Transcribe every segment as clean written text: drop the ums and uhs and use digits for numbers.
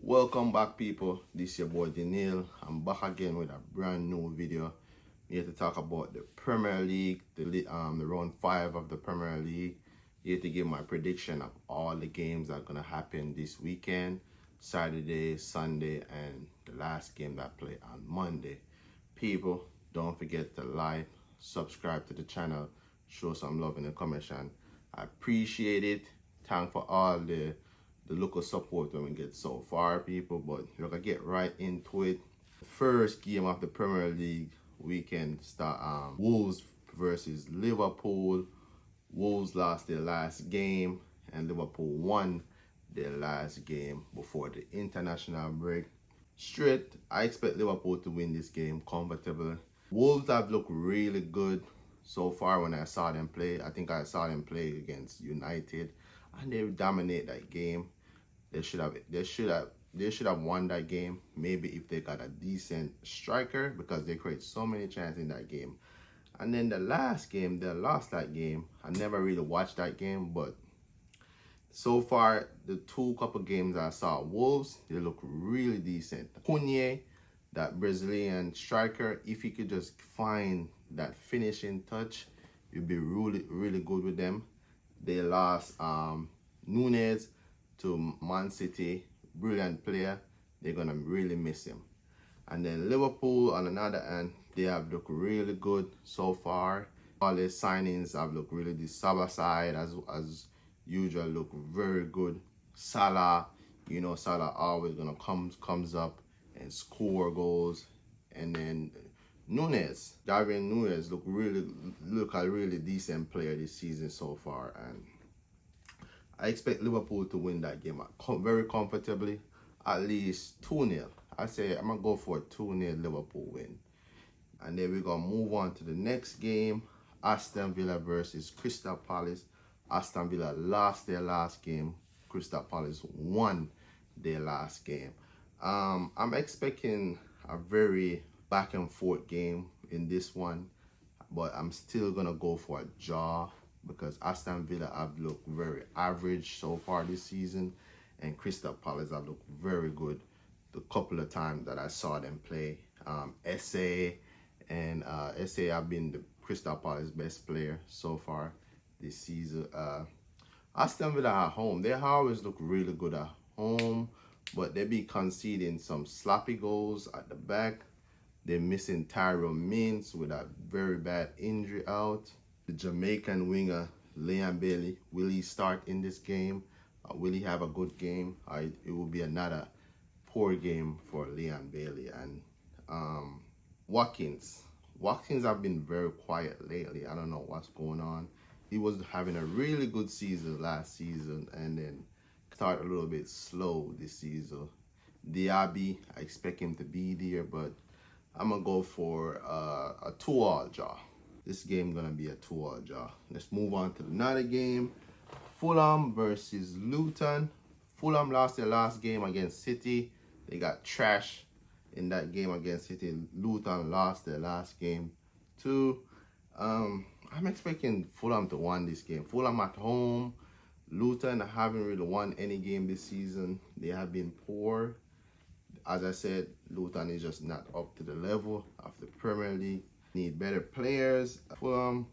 Welcome back, people. This is your boy Daniel. I'm back again with a brand new video. I'm here to talk about the Premier League, the round 5 of the Premier League. Here to give my prediction of all the games that are gonna happen this weekend, Saturday, Sunday, and the last game that play on Monday. People, don't forget to like, subscribe to the channel, show some love in the comment. I appreciate it. Thank for all the local support when we get so far, people. But look, I get right into it. The first game of the Premier League weekend start Wolves versus Liverpool. Wolves lost their last game and Liverpool won their last game before the international break. Straight, I expect Liverpool to win this game comfortably. Wolves have looked really good so far when I saw them play. I think I saw them play against United and they dominate that game. They should have won that game. Maybe if they got a decent striker, because they create so many chances in that game. And then the last game, they lost that game. I never really watched that game, but so far the couple games I saw Wolves, they look really decent. Cunha, that Brazilian striker, if he could just find that finishing touch, it'd be really good with them. They lost Nunes to Man City, brilliant player. They're gonna really miss him. And then Liverpool on another end, they have looked really good so far. All their signings have looked really good. Salah side as usual look very good. Salah, you know, Salah always gonna comes up and score goals. And then Nunes, Darwin Nunes look a really decent player this season so far, and I expect Liverpool to win that game very comfortably, at least 2-0. I say I'm going to go for a 2-0 Liverpool win. And then we're going to move on to the next game, Aston Villa versus Crystal Palace. Aston Villa lost their last game. Crystal Palace won their last game. I'm expecting a very back and forth game in this one, but I'm still going to go for a draw, because Aston Villa have looked very average so far this season, and Crystal Palace have looked very good the couple of times that I saw them play. SA have been the Crystal Palace best player so far this season. Aston Villa at home, they always look really good at home, but they be conceding some sloppy goals at the back. They're missing Tyrone Mings with a very bad injury out. The Jamaican winger, Leon Bailey, will he start in this game? Will he have a good game? It will be another poor game for Leon Bailey. And Watkins have been very quiet lately. I don't know what's going on. He was having a really good season last season and then started a little bit slow this season. Diaby, I expect him to be there, but I'm going to go for a 2-2 draw. This game gonna be a 2-2 draw. Let's move on to another game. Fulham versus Luton. Fulham lost their last game against City. They got trashed in that game against City. Luton lost their last game too. I'm expecting Fulham to win this game. Fulham at home. Luton haven't really won any game this season. They have been poor. As I said, Luton is just not up to the level of the Premier League. Need better players. Fulham,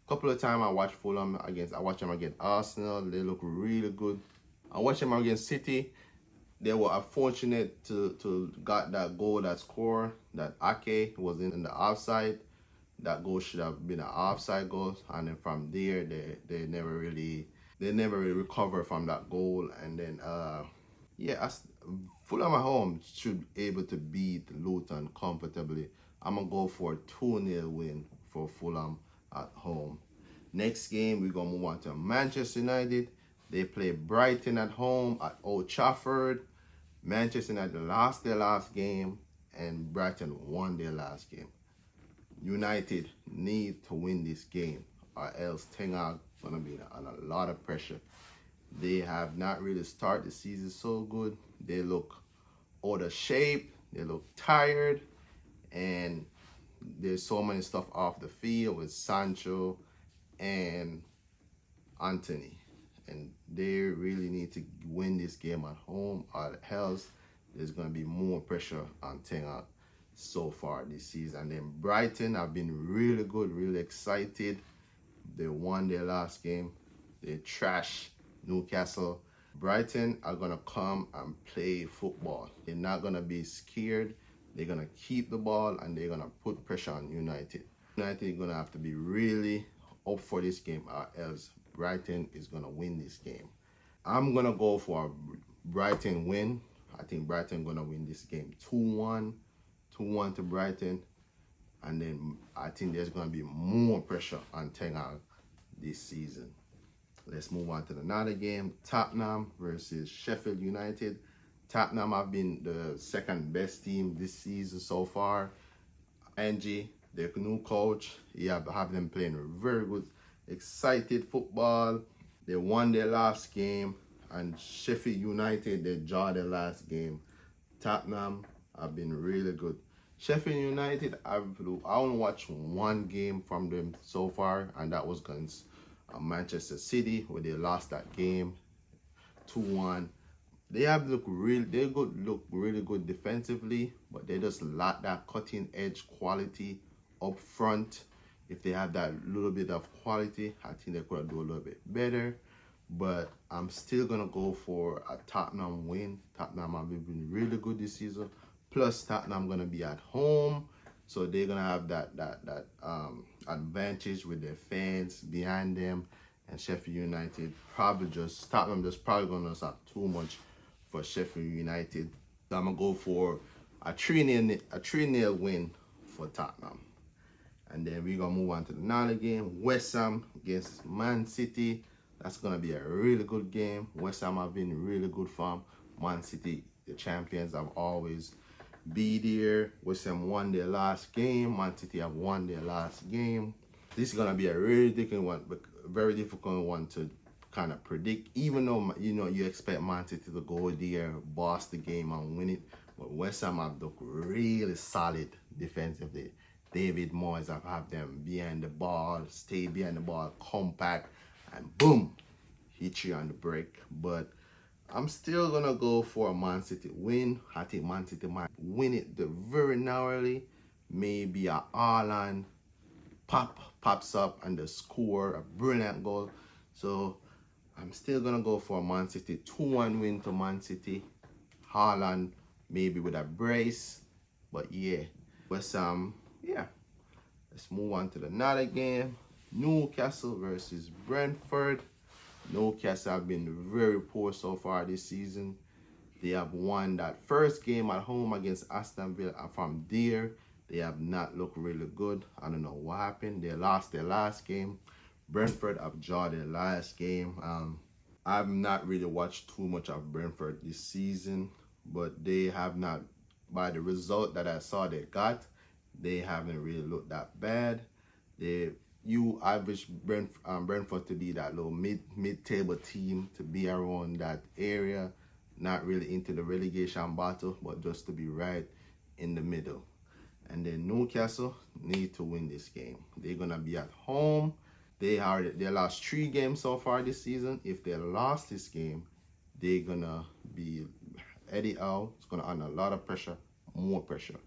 couple of times I watched Fulham I watched them against Arsenal. They look really good. I watched them against City. They were unfortunate to got that goal, that score, that Ake was in the offside. That goal should have been an offside goal, and then from there they never really recovered from that goal. And then Fulham at home should be able to beat Luton comfortably. I'm going to go for a 2-0 win for Fulham at home. Next game, we're going to move on to Manchester United. They play Brighton at home at Old Trafford. Manchester United lost their last game and Brighton won their last game. United need to win this game or else Ten Hag going to be under a lot of pressure. They have not really started the season so good. They look out of shape. They look tired. And there's so many stuff off the field with Sancho and Anthony. And they really need to win this game at home or else there's going to be more pressure on Ten Hag so far this season. And then Brighton have been really good, really excited. They won their last game. They trashed Newcastle. Brighton are going to come and play football. They're not going to be scared. They're going to keep the ball and they're going to put pressure on United. United are going to have to be really up for this game, or else Brighton is going to win this game. I'm going to go for a Brighton win. I think Brighton going to win this game 2-1. 2-1 to Brighton. And then I think there's going to be more pressure on Ten Hag this season. Let's move on to another game. Tottenham versus Sheffield United. Tottenham have been the second best team this season so far. Ange, their new coach, he have them playing very good, excited football. They won their last game. And Sheffield United, they draw their last game. Tottenham have been really good. Sheffield United, I only watched one game from them so far, and that was against Manchester City, where they lost that game 2-1. They look really good defensively, but they just lack that cutting edge quality up front. If they have that little bit of quality, I think they could do a little bit better. But I'm still gonna go for a Tottenham win. Tottenham have been really good this season. Plus Tottenham gonna be at home, so they're gonna have that advantage with their fans behind them. And Sheffield United probably Tottenham probably gonna have too much for Sheffield United. So I'm gonna go for a 3-0 win for Tottenham. And then we're gonna move on to another game. West Ham against Man City. That's gonna be a really good game. West Ham have been in really good form. Man City, the champions, have always be there. West Ham won their last game. Man City have won their last game. This is gonna be a really very difficult one to kind of predict. Even though you expect Man City to go there, boss the game, and win it, but West Ham have looked really solid defensively. David Moyes have them behind the ball, stay behind the ball, compact, and boom, hit you on the break. But I'm still gonna go for a Man City win. I think Man City might win it very narrowly. Maybe a Haaland pops up and they score a brilliant goal. So I'm still gonna go for a Man City 2-1 win to Man City. Haaland maybe with a brace. But yeah, West Ham, yeah. Let's move on to another game. Newcastle versus Brentford. Newcastle have been very poor so far this season. They have won that first game at home against Aston Villa, and from there, they have not looked really good. I don't know what happened. They lost their last game. Brentford have drawn their last game. I've not really watched too much of Brentford this season, but they have not, by the result that I saw they got, they haven't really looked that bad. You average Brentford to be that little mid-table team, to be around that area, not really into the relegation battle, but just to be right in the middle. And then Newcastle need to win this game. They're gonna be at home. They lost 3 games so far this season. If they lost this game, they're gonna be Eddie Howe. It's gonna add a lot of pressure, more pressure.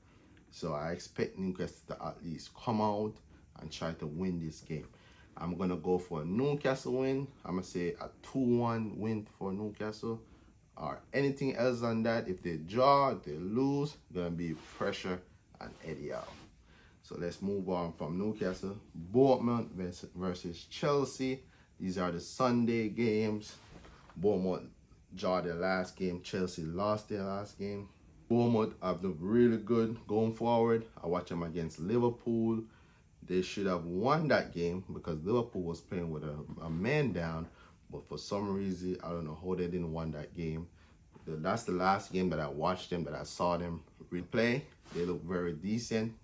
So I expect Newcastle to at least come out and try to win this game. I'm gonna go for a Newcastle win. I'm gonna say a 2-1 win for Newcastle. Or anything else than that, if they draw, if they lose, gonna be pressure on Eddie Howe. So let's move on from Newcastle. Bournemouth versus Chelsea. These are the Sunday games. Bournemouth draw their last game. Chelsea lost their last game. Bournemouth have looked really good going forward. I watch them against Liverpool. They should have won that game because Liverpool was playing with a man down. But for some reason, I don't know how they didn't win that game. That's the last game that I watched them, that I saw them replay. They look very decent.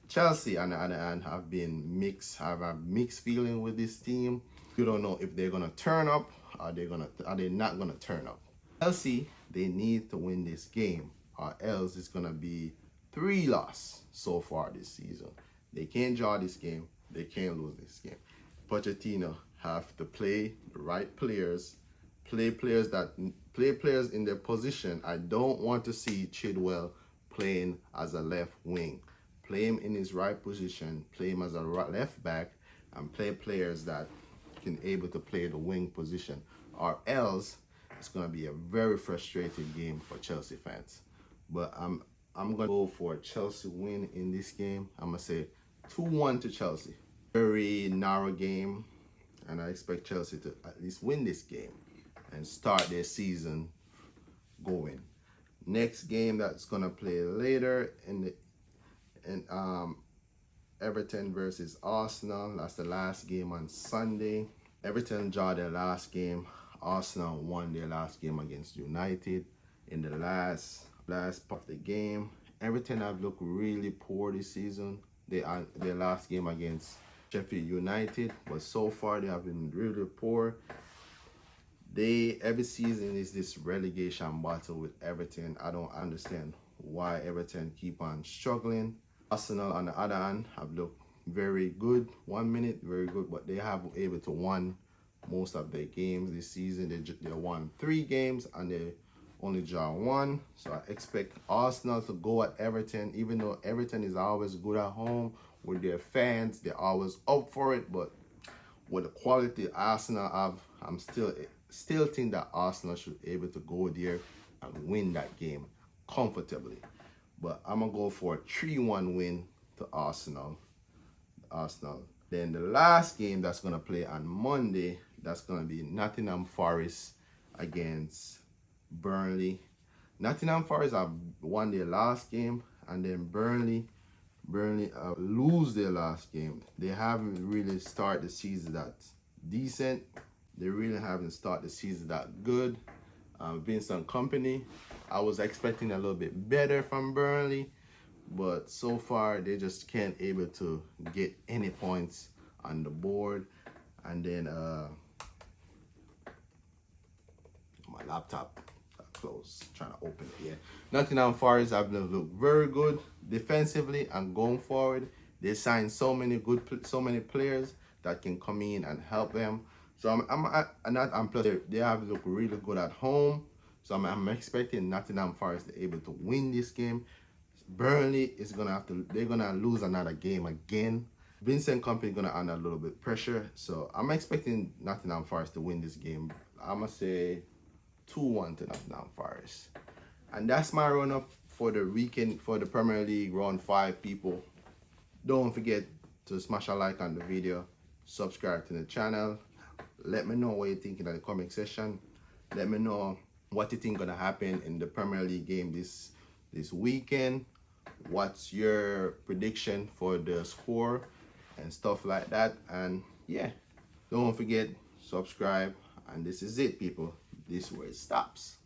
Chelsea, on the other hand, have a mixed feeling with this team. You don't know if they're gonna turn up or are they not gonna turn up. Chelsea, they need to win this game, or else it's gonna be 3 losses so far this season. They can't draw this game. They can't lose this game. Pochettino have to play the right players, play players in their position. I don't want to see Chidwell playing as a left wing. Play him in his right position, play him as a left back, and play players that can able to play the wing position, or else it's going to be a very frustrating game for Chelsea fans. But I'm going to go for a Chelsea win in this game. I'm going to say 2-1 to Chelsea. Very narrow game, and I expect Chelsea to at least win this game and start their season going. Next game that's going to play later in Everton versus Arsenal. That's the last game on Sunday. Everton draw their last game. Arsenal won their last game against United in the last part of the game. Everton have looked really poor this season. Their last game against Sheffield United, but so far they have been really poor. Every season is this relegation battle with Everton. I don't understand why Everton keep on struggling. Arsenal, on the other hand, have looked very good. 1 minute, very good, but they have able to win most of their games this season. They won 3 games and they only draw 1. So I expect Arsenal to go at Everton, even though Everton is always good at home with their fans. They're always up for it, but with the quality Arsenal have, I'm still think that Arsenal should be able to go there and win that game comfortably. But I'm going to go for a 3-1 win to Arsenal. Then the last game that's going to play on Monday, that's going to be Nottingham Forest against Burnley. Nottingham Forest have won their last game, and then Burnley lose their last game. They haven't really started the season that decent. They really haven't started the season that good. Vincent Kompany, I was expecting a little bit better from Burnley, but so far they just can't able to get any points on the board. And then my laptop closed, trying to open it. Yeah, Nottingham Forest have looked very good defensively and going forward. They signed so many players that can come in and help them. So I'm plus they have looked really good at home. So I'm expecting Nottingham Forest to be able to win this game. Burnley is they're gonna lose another game again. Vincent Kompany gonna under a little bit pressure. So I'm expecting Nottingham Forest to win this game. I'm gonna say 2-1 to Nottingham Forest. And that's my run up for the weekend for the Premier League round 5, people. Don't forget to smash a like on the video, subscribe to the channel. Let me know what you think in the comment section. Let me know what you think gonna happen in the Premier League game this weekend. What's your prediction for the score and stuff like that? And yeah, don't forget, subscribe. And this is it, people. This is where it stops.